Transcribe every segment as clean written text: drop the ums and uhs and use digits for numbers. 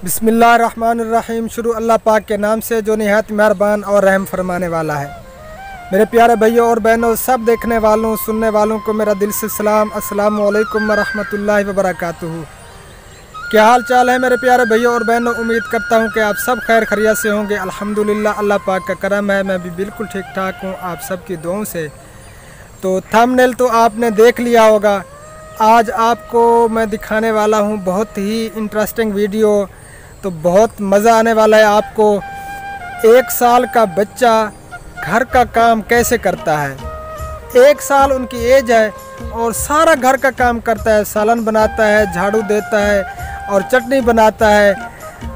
बिस्मिल्लाहिर्रहमानिर्रहीम। शुरू अल्लाह पाक के नाम से जो निहायत मेहरबान और रहम फरमाने वाला है। मेरे प्यारे भाइयों और बहनों, सब देखने वालों सुनने वालों को मेरा दिल से सलाम, अस्सलामु अलैकुम वरहमतुल्लाहि वबरकातुहू। क्या हाल चाल है मेरे प्यारे भाइयों और बहनों? उम्मीद करता हूँ कि आप सब खैर खैरियत से होंगे। अल्हम्दुलिल्लाह, अल्लाह पाक का करम है, मैं भी बिल्कुल ठीक ठाक हूँ आप सबकी दुआओं से। तो थंबनेल तो आपने देख लिया होगा। आज आपको मैं दिखाने वाला हूँ बहुत ही इंटरेस्टिंग वीडियो। तो बहुत मज़ा आने वाला है आपको। 1 साल का बच्चा घर का काम कैसे करता है। 1 साल उनकी एज है और सारा घर का काम करता है। सालन बनाता है, झाड़ू देता है और चटनी बनाता है।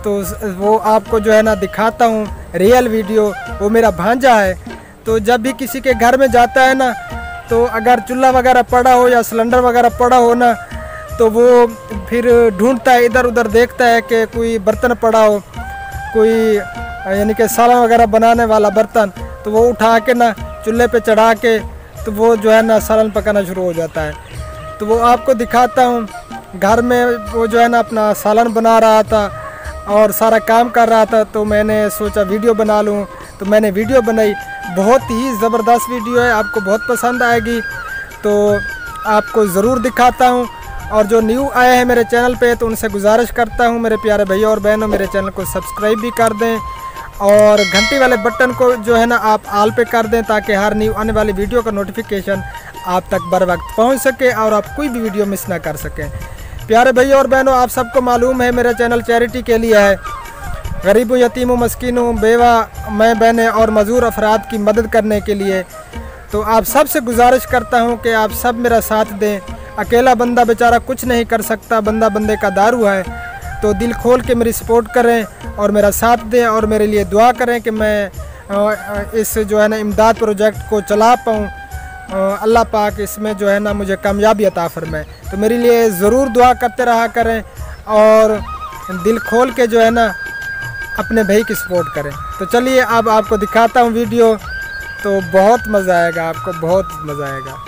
तो वो आपको जो है ना दिखाता हूँ रियल वीडियो। वो मेरा भांजा है। तो जब भी किसी के घर में जाता है ना, तो अगर चूल्हा वगैरह पड़ा हो या सिलेंडर वगैरह पड़ा हो ना, तो वो फिर ढूंढता है, इधर उधर देखता है कि कोई बर्तन पड़ा हो, कोई यानी कि सालन वगैरह बनाने वाला बर्तन, तो वो उठा के ना चूल्हे पे चढ़ा के तो वो जो है ना सालन पकाना शुरू हो जाता है। तो वो आपको दिखाता हूँ। घर में वो जो है ना अपना सालन बना रहा था और सारा काम कर रहा था। तो मैंने सोचा वीडियो बना लूँ, तो मैंने वीडियो बनाई। बहुत ही ज़बरदस्त वीडियो है, आपको बहुत पसंद आएगी। तो आपको ज़रूर दिखाता हूँ। और जो न्यू आए हैं मेरे चैनल पे, तो उनसे गुजारिश करता हूँ मेरे प्यारे भैया और बहनों, मेरे चैनल को सब्सक्राइब भी कर दें और घंटी वाले बटन को जो है ना आप ऑल पे कर दें, ताकि हर न्यू आने वाली वीडियो का नोटिफिकेशन आप तक बर वक्त पहुँच सके और आप कोई भी वीडियो मिस ना कर सकें। प्यारे भैया और बहनों, आप सबको मालूम है मेरा चैनल चैरिटी के लिए है। गरीबों, यतीमों, मस्कीनों, बेवा, मैं बहनें और मजदूर अफराद की मदद करने के लिए। तो आप सबसे गुजारिश करता हूँ कि आप सब मेरा साथ दें। अकेला बंदा बेचारा कुछ नहीं कर सकता, बंदा बंदे का दारू है। तो दिल खोल के मेरी सपोर्ट करें और मेरा साथ दें और मेरे लिए दुआ करें कि मैं इस जो है ना इमदाद प्रोजेक्ट को चला पाऊँ। अल्लाह पाक इसमें जो है ना मुझे कामयाबी अता फरमाए। तो मेरे लिए ज़रूर दुआ करते रहा करें और दिल खोल के जो है ना अपने भाई की सपोर्ट करें। तो चलिए अब आपको दिखाता हूँ वीडियो। तो बहुत मज़ा आएगा, आपको बहुत मज़ा आएगा।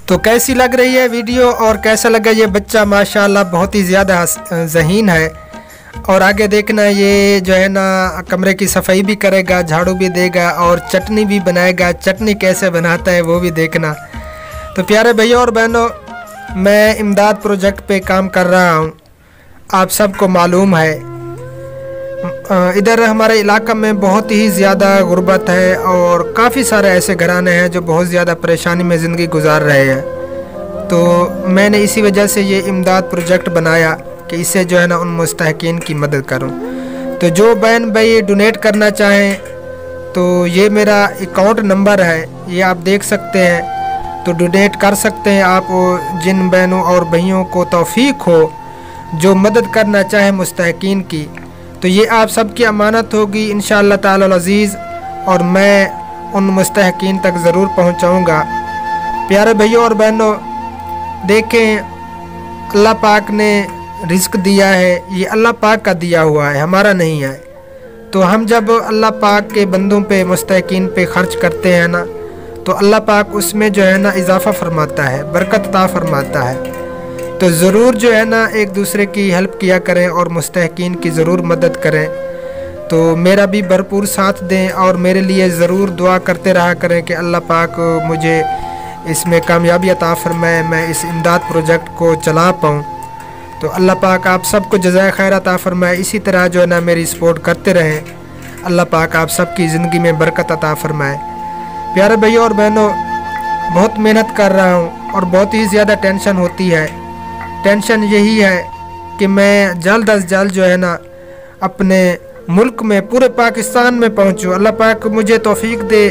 तो कैसी लग रही है वीडियो और कैसा लगा ये बच्चा? माशाल्लाह बहुत ही ज़्यादा ज़हीन है। और आगे देखना, ये जो है ना कमरे की सफाई भी करेगा, झाड़ू भी देगा और चटनी भी बनाएगा। चटनी कैसे बनाता है वो भी देखना। तो प्यारे भैया और बहनों, मैं इमदाद प्रोजेक्ट पे काम कर रहा हूँ, आप सबको मालूम है। इधर हमारे इलाका में बहुत ही ज़्यादा गुर्बत है और काफ़ी सारे ऐसे घराने हैं जो बहुत ज़्यादा परेशानी में ज़िंदगी गुजार रहे हैं। तो मैंने इसी वजह से ये इमदाद प्रोजेक्ट बनाया कि इससे जो है ना उन मुस्तहकीन की मदद करूं। तो जो बहन भाई डोनेट करना चाहें, तो ये मेरा अकाउंट नंबर है, ये आप देख सकते हैं। तो डोनेट कर सकते हैं आप। जिन बहनों और भाइयों को तौफीक हो, जो मदद करना चाहे मुस्तहकीन की, तो ये आप सबकी अमानत होगी इंशाअल्लाह ताला अज़ीज़, और मैं उन मुस्तहकीन तक ज़रूर पहुँचाऊँगा। प्यारे भैयों और बहनों, देखें अल्लाह पाक ने रिज़्क दिया है, ये अल्लाह पाक का दिया हुआ है, हमारा नहीं है। तो हम जब अल्लाह पाक के बंदों पे, मुस्तहकीन पे ख़र्च करते हैं ना, तो अल्लाह पाक उसमें जो है ना इजाफ़ा फरमाता है, बरकत अता फरमाता है। तो ज़रूर जो है ना एक दूसरे की हेल्प किया करें और मुस्तहकीन की ज़रूर मदद करें। तो मेरा भी भरपूर साथ दें और मेरे लिए ज़रूर दुआ करते रहा करें कि अल्लाह पाक मुझे इसमें कामयाबी अता फरमाए, मैं इस इमदाद प्रोजेक्ट को चला पाऊँ। तो अल्लाह पाक आप सबको जज़ाए खैर अता फरमाए। इसी तरह जो है ना मेरी सपोर्ट करते रहें। अल्लाह पाक आप सबकी ज़िंदगी में बरकत अता फरमाए। प्यारे भैया और बहनों, बहुत मेहनत कर रहा हूँ और बहुत ही ज़्यादा टेंशन होती है। टेंशन यही है कि मैं जल्द अज जल्द जो है ना अपने मुल्क में, पूरे पाकिस्तान में पहुँचूँ। अल्लाह पाक मुझे तौफीक दे,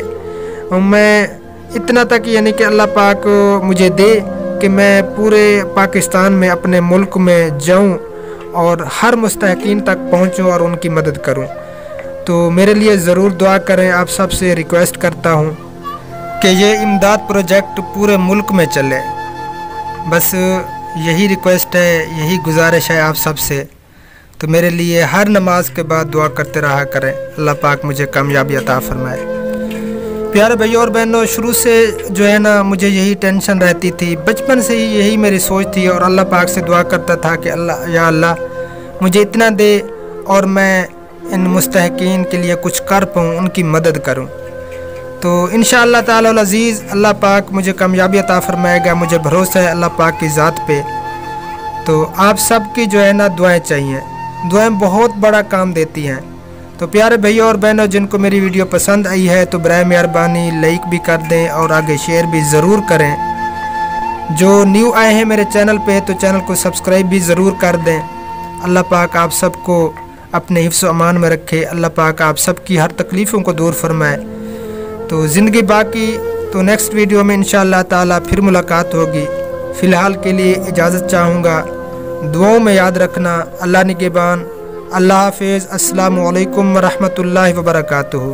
मैं इतना तक यानी कि अल्लाह पाक मुझे दे कि मैं पूरे पाकिस्तान में, अपने मुल्क में जाऊँ और हर मुस्तहकीन तक पहुँचूँ और उनकी मदद करूँ। तो मेरे लिए ज़रूर दुआ करें। आप सब से रिक्वेस्ट करता हूँ कि ये इमदाद प्रोजेक्ट पूरे मुल्क में चले। बस यही रिक्वेस्ट है, यही गुजारिश है आप सब से। तो मेरे लिए हर नमाज के बाद दुआ करते रहा करें, अल्लाह पाक मुझे कामयाबी अता फरमाए। प्यारे भैया और बहनों, शुरू से जो है ना मुझे यही टेंशन रहती थी, बचपन से ही यही मेरी सोच थी और अल्लाह पाक से दुआ करता था कि अल्लाह, या अल्लाह मुझे इतना दे और मैं इन मुस्तहकीन के लिए कुछ कर पाऊँ, उनकी मदद करूँ। तो इंशाअल्लाह ताला अज़ीज़ अल्लाह पाक मुझे कामयाबी अता फरमाएगा, मुझे भरोसा है अल्लाह पाक की ज़ात पे। तो आप सब की जो है ना दुआएं चाहिए, दुआएं बहुत बड़ा काम देती हैं। तो प्यारे भैया और बहनों, जिनको मेरी वीडियो पसंद आई है तो बराए मेहरबानी लाइक भी कर दें और आगे शेयर भी ज़रूर करें। जो न्यू आए हैं मेरे चैनल पे तो चैनल को सब्सक्राइब भी ज़रूर कर दें। अल्लाह पाक आप सबको अपने हिफ्ज़ अमान में रखे, अल्लाह पाक आप सबकी हर तकलीफ़ों को दूर फरमाए। तो ज़िंदगी बाकी, तो नेक्स्ट वीडियो में इंशाअल्लाह ताला फिर मुलाकात होगी। फ़िलहाल के लिए इजाज़त चाहूँगा, दुआओं में याद रखना। अल्लाह निगहबान, अल्लाह हाफ़िज़। अस्सलामु अलैकुम व रहमतुल्लाहि व बरकातुहू।